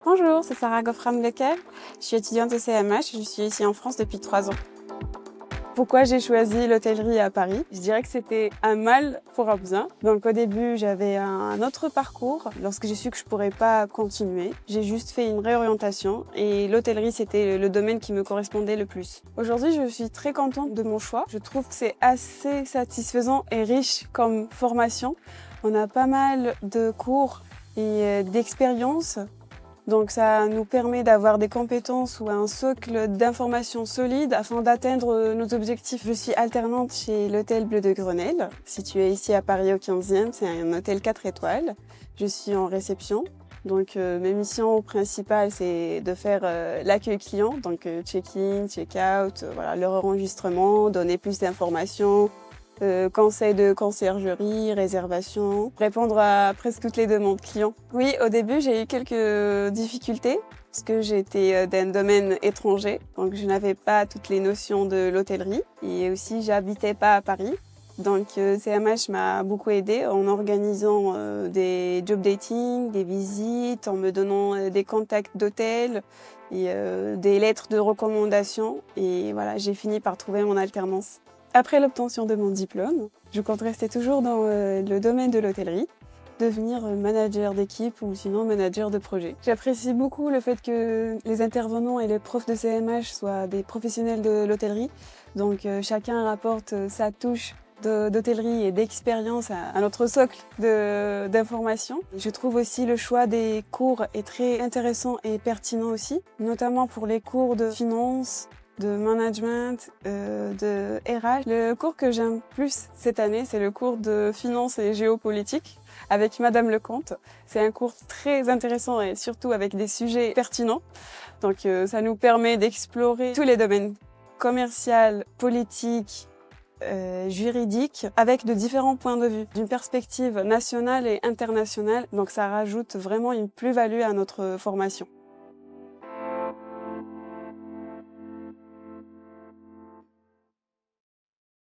Bonjour, c'est Sarah Goffram-Lecker. Je suis étudiante au CMH et je suis ici en France depuis 3 ans. Pourquoi j'ai choisi l'hôtellerie à Paris? Je dirais que c'était un mal pour un bien. Donc au début, j'avais un autre parcours. Lorsque j'ai su que je pourrais pas continuer, j'ai juste fait une réorientation et l'hôtellerie, c'était le domaine qui me correspondait le plus. Aujourd'hui, je suis très contente de mon choix. Je trouve que c'est assez satisfaisant et riche comme formation. On a pas mal de cours et d'expériences. Donc ça nous permet d'avoir des compétences ou un socle d'informations solides afin d'atteindre nos objectifs. Je suis alternante chez l'hôtel Bleu de Grenelle, situé ici à Paris au 15e. C'est un hôtel 4 étoiles. Je suis en réception. Donc mes missions principales, c'est de faire l'accueil client, donc check-in, check-out, voilà, leur enregistrement, donner plus d'informations, conseils de conciergerie, réservation, répondre à presque toutes les demandes clients. Oui, au début, j'ai eu quelques difficultés parce que j'étais d'un domaine étranger, donc je n'avais pas toutes les notions de l'hôtellerie et aussi j'habitais pas à Paris. Donc CMH m'a beaucoup aidée en organisant des job dating, des visites, en me donnant des contacts d'hôtels et des lettres de recommandation. Et voilà, j'ai fini par trouver mon alternance. Après l'obtention de mon diplôme, je compte rester toujours dans le domaine de l'hôtellerie, devenir manager d'équipe ou sinon manager de projet. J'apprécie beaucoup le fait que les intervenants et les profs de CMH soient des professionnels de l'hôtellerie, donc chacun rapporte sa touche d'hôtellerie et d'expérience à notre socle d'information. Je trouve aussi le choix des cours est très intéressant et pertinent aussi, notamment pour les cours de finance, de management, de RH. Le cours que j'aime plus cette année, c'est le cours de finance et géopolitique avec Madame Lecomte. C'est un cours très intéressant et surtout avec des sujets pertinents. Donc ça nous permet d'explorer tous les domaines commercial, politique, juridique, avec de différents points de vue, d'une perspective nationale et internationale. Donc ça rajoute vraiment une plus-value à notre formation.